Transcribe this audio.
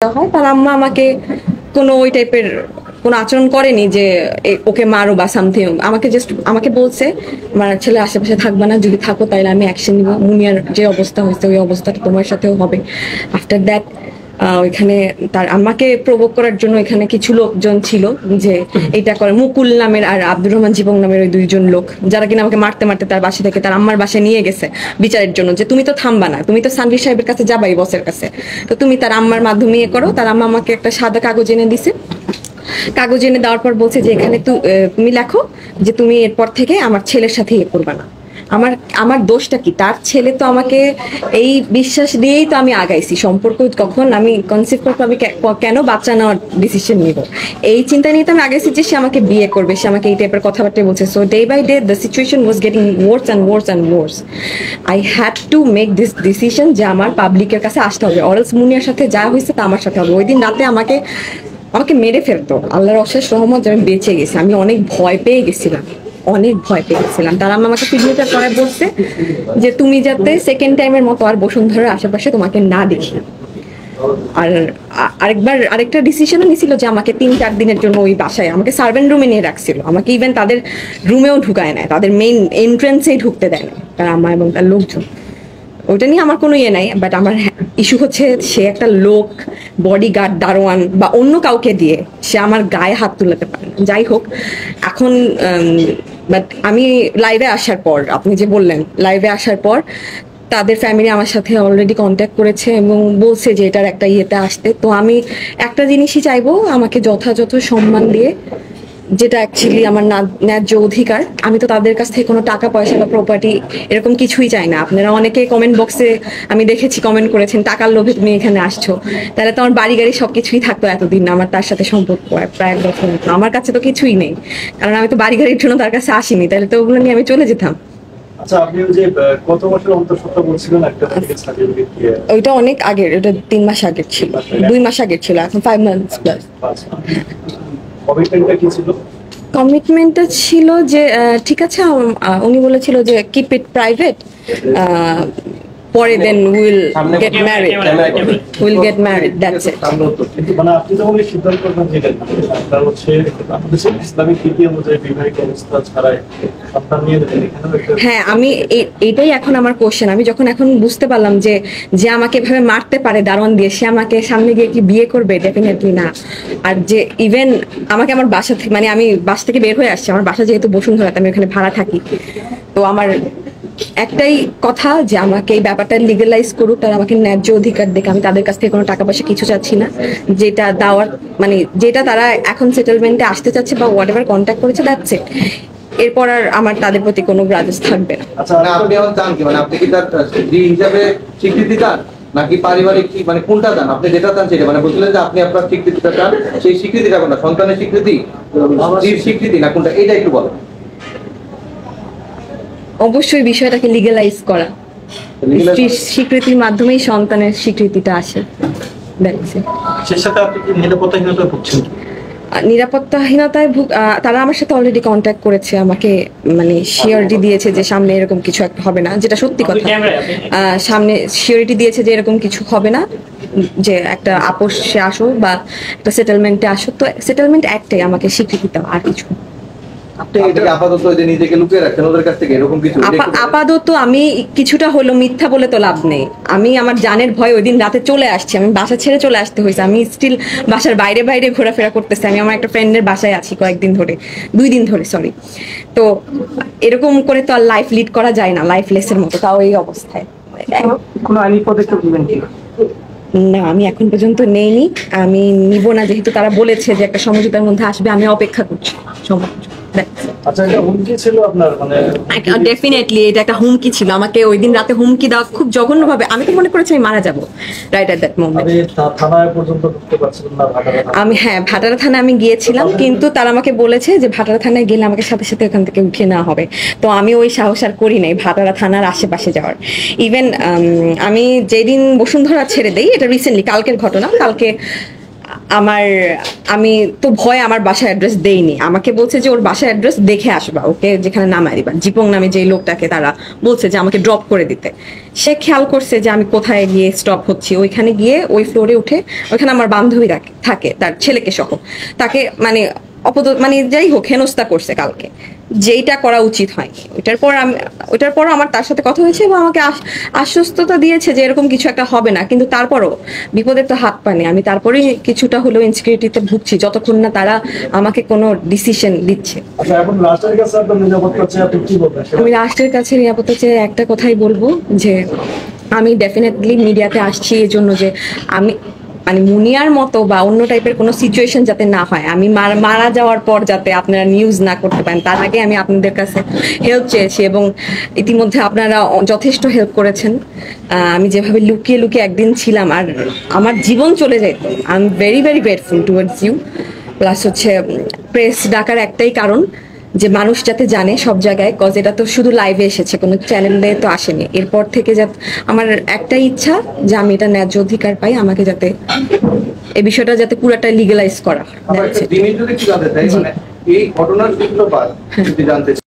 হয় তার আম্মা আমাকে কোনো ওই টাইপের কোনো আচরণ করেনি যে ওকে মারো বা সামথিং। আমাকে জাস্ট আমাকে বলছে আমার ছেলে আশেপাশে থাকবে না, যদি থাকো তাহলে আমি অ্যাকশন নিব। মুনিয়ার যে অবস্থা হয়েছে ওই অবস্থাটা তোমার সাথেও হবে। আফটার দ্যাট ওইখানে তার আম্মাকে প্রভোগ করার জন্য এখানে কিছু লোকজন ছিল যে এটা করে, মুকুল নামের আর আব্দুর রহমান জীবন নামের ওই দুইজন লোক, যারা কিনা আমাকে মারতে মারতে তার বাসা থেকে তার আম্মার বাসায় নিয়ে গেছে বিচারের জন্য, যে তুমি তো থামবা না, তুমি তো সানভীর সাহেবের কাছে যাবাই, বসের কাছে, তো তুমি তার আম্মার মাধ্যমে ইয়ে করো। তার আম্মা আমাকে একটা সাদা কাগজ এনে দিছে। কাগজ এনে দেওয়ার পর বলছে যে এখানে তুমি লেখো যে তুমি এরপর থেকে আমার ছেলের সাথে ইয়ে করবা না। আমার আমার দোষটা কি? তার ছেলে তো আমাকে এই বিশ্বাস দিয়েই তো আমি আগাইছি সম্পর্ক। কখন আমি কনসিভ করবো, আমি কেন বাচ্চা নেওয়ার ডিসিশন নিব, এই চিন্তা নিয়ে তো আমি আগাইছি যে সে আমাকে বিয়ে করবে, সে আমাকে এই টাইপের কথাবার্তা বলছে। So day by day the situation was getting worse and worse and worse. I had to make this decision যে আমার পাবলিকের কাছে আসতে হবে, অরালস মুনিয়ার সাথে যা হয়েছে তা আমার সাথে হবে। ওই দিন রাতে আমাকে মেরে ফেলতো। আল্লাহর অশেষ রহমত যে আমি বেঁচে গেছি। আমি অনেক ভয় পেয়ে গেছিলাম, অনেক ভয় পেয়েছিলাম। তারা আমাকে সিগনেচার করে বলছে যে তুমি যাতে সেকেন্ড টাইমের মতো আর বসুন্ধরার আশেপাশে তোমাকে না দেখি। আর আরেকটা ডিসিশনও নিছিল যে আমাকে 3-4 দিনের জন্য ওই বাসায় আমাকে সার্ভেন্ট রুমে নিয়ে রাখছিল। আমাকে ইভেন তাদের রুমেও ঢুকায় নেয়, তাদের মেইন এন্ট্রেন্সেই ঢুকতে দেয় না তার আম্মা এবং তার লোকজন। ওইটা নিয়ে আমার কোনো ইয়ে নাই, বাট আমার ইস্যু হচ্ছে সে একটা লোক, বডিগার্ড, দারোয়ান বা অন্য কাউকে দিয়ে সে আমার গায়ে হাত তুলাতে পারে না। যাই হোক, এখন বাট আমি লাইভে আসার পর, আপনি যে বললেন লাইভে আসার পর তাদের ফ্যামিলি আমার সাথে অলরেডি কন্ট্যাক্ট করেছে এবং বলছে যে এটার একটা ইয়েতে আসতে। তো আমি একটা জিনিসই চাইবো, আমাকে যথাযথ সম্মান দিয়ে, যেটা অ্যাকচুয়ালি আমার ন্যায্য অধিকার। আমি তো তাদের কাছ থেকে কোনো টাকা পয়সা বা প্রপার্টি এরকম কিছুই চাই না। আপনারা অনেকে কমেন্ট বক্সে আমি দেখেছি কমেন্ট করেছেন টাকার লোভে তুমি এখানে আসছো, তাহলে তো আমার বাড়ি গাড়ি সবকিছুই থাকতো এতদিন। আমার তার সাথে সম্পর্ক প্রায় 1 বছর, আমার কাছে তো কিছুই নেই, কারণ আমি তো বাড়ি গাড়ির জন্য তার কাছে আসিনি, তাহলে তো ওগুলো নিয়ে আমি চলে যেতাম। আচ্ছা, আপনি যে কত বছর অন্তঃসত্ত্বা বলছিলেন একটা মেডিকেল সার্টিফিকেট দিয়ে? ওইটা অনেক আগের, ওটা 3 মাস আগের ছিল, 2 মাস আগের ছিল, এখন 5 মান্থস প্লাস। কমিটমেন্টটা কি ছিল? কমিটমেন্টটা ছিল যে ঠিক আছে, উনি বলেছিল যে কিপ ইট প্রাইভেট, পরে then will get married, that's it. মানে আপনি যখন এই সিদ্ধান্ত নিলেন, আপনার হচ্ছে আমাদের ইসলামিক রীতি অনুযায়ী বিবাহিত অবস্থা ছাড়াই সন্তান নিয়ে নেবেন, হ্যাঁ, আমি এটাই এখন আমার কোশ্চেন। আমি যখন এখন বুঝতে পারলাম যে যে আমাকে এভাবে মারতে পারে দারোয়ান দিয়ে, সে আমাকে সামনে গিয়ে কি বিয়ে করবে? ডেফিনেটলি না। আর যে ইভেন আমাকে আমার বাসা থেকে, মানে আমি বাসা থেকে বের হয়ে আসছি, আমার বাসা যেহেতু বসুন্ধরাতে, আমি ওখানে ভাড়া থাকি, তো আমার একটাই কথা যে আমাকে এই ব্যাপারটা লিগালাইজ করুক, তারা আমাকে ন্যায্য অধিকার দেখে। আমি তাদের কাছ থেকে কোনো টাকা পয়সা কিছু চাচ্ছি না, যেটা দেওয়ার মানে যেটা তারা এখন সেটেলমেন্টে আসতে চাচ্ছে বা হোয়াট এভার কন্ট্যাক্ট করেছে, দ্যাটস ইট। এরপর আর আমার তাদের প্রতি কোনো গ্রাজেস থাকবে না। আচ্ছা, আপনি এখন চান কি, মানে আপনি কি তার স্ত্রী হিসাবে স্বীকৃতি চান নাকি পারিবারিক, মানে কোনটা চান? আপনি যেটা চান সেটা, মানে বলছিলেন যে আপনি আপনার স্বীকৃতিটা চান, সেই স্বীকৃতিটা কোনটা? সন্তানের স্বীকৃতি, স্ত্রীর স্বীকৃতি না কোনটা? এটা একটু বলেন। অবশ্যই বিষয়টাকে লিগালাইজ করা, স্ত্রীর স্বীকৃতির মাধ্যমেই সন্তানের স্বীকৃতিটা আসে। সেই সাথে আপনি কি নিরাপত্তাহীনতায় ভুগছেন? নিরাপত্তাহীনতায় তারা আমার সাথে অলরেডি কন্ট্যাক্ট করেছে, আমাকে মানে শিওরিটি দিয়েছে যে সামনে এরকম কিছু একটা হবে না, যেটা সত্যি কথা। সামনে শিওরিটি দিয়েছে যে এরকম কিছু হবে না, যে একটা আপোষে আসো বা একটা সেটেলমেন্টে আসো। তো সেটেলমেন্ট একটাই আমাকে স্বীকৃতি দাও, আর কিছু। আপাতত আমি কিছুটা হলো মিথ্যা বলে তো লাভ নেই। আমি আমার জানের ভয় ওই দিন রাতে চলে আসছি, আমি বাসা ছেড়ে চলে আসতে হয়েছে। আমি স্টিল বাসার বাইরে বাইরে ঘোরাফেরা করতেছি। আমি আমার একটা ফ্রেন্ডের বাসায় আছি কয়েকদিন ধরে, 2 দিন ধরে, সরি। তো এরকম করে তো আর লাইফ লিড করা যায় না, লাইফ লেসের মতো, তাও এই অবস্থায়। কোনো আইনি পদক্ষেপ নেবেন কি? না, আমি এখন পর্যন্ত নেইনি, আমি নিব না, যেহেতু তারা বলেছে যে একটা সমঝোতার মধ্যে আসবে। আমি অপেক্ষা করছি। আচ্ছা, এটা হুমকি ছিল আপনার? মানে ডেফিনেটলি এটা একটা হুমকি ছিল। আমাকে ওই দিন রাতে হুমকি দেওয়া খুব জঘন্য ভাবে। আমি তো মনে করেছি আমি মারা যাবো রাইট এট দ্যাট মোমেন্ট। থানায় পর্যন্ত ঢুকতে পারছিলেন না? আমি হ্যাঁ, ভাটারা থানায় আমি গিয়েছিলাম, কিন্তু তারা আমাকে বলেছে যে ভাটারা থানায় গেলে আমাকে সাথে সাথে ওখান থেকে উঠিয়ে নেওয়া হবে। তো আমি ওই সাহস আর করি নাই ভাটারা থানার আশেপাশে যাওয়ার। ইভেন আমি যেদিন বসুন্ধরা ছেড়ে দেই, এটা রিসেন্টলি কালকের ঘটনা, কালকে আমি তো ভয় আমার বাসার অ্যাড্রেস দেইনি, আমাকে বলছে যে ওর বাসার অ্যাড্রেস দেখে আসবা, ওকে যেখানে নামাই দিবা। জিপং নামে যে লোকটাকে তারা বলছে যে আমাকে ড্রপ করে দিতে, সে খেয়াল করছে যে আমি কোথায় গিয়ে স্টপ হচ্ছি, ওইখানে গিয়ে ওই ফ্লোরে উঠে ওইখানে আমার বান্ধবী থাকে তার ছেলেকে সহ, তাকে মানে মানে যাই হোক হেনস্থা করছে কালকে, যেইটা করা উচিত হয়নি। ওইটার পর আমার তার সাথে কথা হয়েছে এবং আমাকে আশ্বস্ততা দিয়েছে যে এরকম কিছু একটা হবে না, কিন্তু তারপরও বিপদের তো হাত পানি, আমি তারপরেই কিছুটা হলেও ইনসিকিউরিটিতে ভুগছি যতক্ষণ না তারা আমাকে কোনো ডিসিশন দিচ্ছে। আচ্ছা, এখন রাষ্ট্রের কাছে আপনার নিরাপত্তা চেয়ে আপনি কি বলবেন? আমি রাষ্ট্রের কাছে নিরাপত্তা চেয়ে একটা কথাই বলবো যে আমি ডেফিনেটলি মিডিয়াতে আসছি এই জন্য যে আমি মানে মুনিয়ার মতো বা অন্য টাইপের কোনো সিচুয়েশন যাতে না হয়, আমি মারা যাওয়ার পর যাতে আপনারা নিউজ না করতে পারেন, তার আগে আমি আপনাদের কাছে হেল্প চেয়েছি এবং ইতিমধ্যে আপনারা যথেষ্ট হেল্প করেছেন। আমি যেভাবে লুকিয়ে লুকিয়ে একদিন ছিলাম আর আমার জীবন চলে যেত, I am very very grateful towards you. Plus হচ্ছে প্রেস ডাকার একটাই কারণ যে মানুষ যাতে জানে সব জায়গায়, কজ এটা তো শুধু লাইভে এসেছে, কোনো চ্যানেলে তো আসেনি। এরপর থেকে যাতে আমার একটাই ইচ্ছা যে আমি এটা ন্যায্য অধিকার পাই, আমাকে যাতে এই বিষয়টা যাতে পুরাটা লিগালাইজ করা। আমার একটা জিনিস যদি একটু জানতে চাই, মানে এই ঘটনার সূত্রপাত যদি জানতে চাই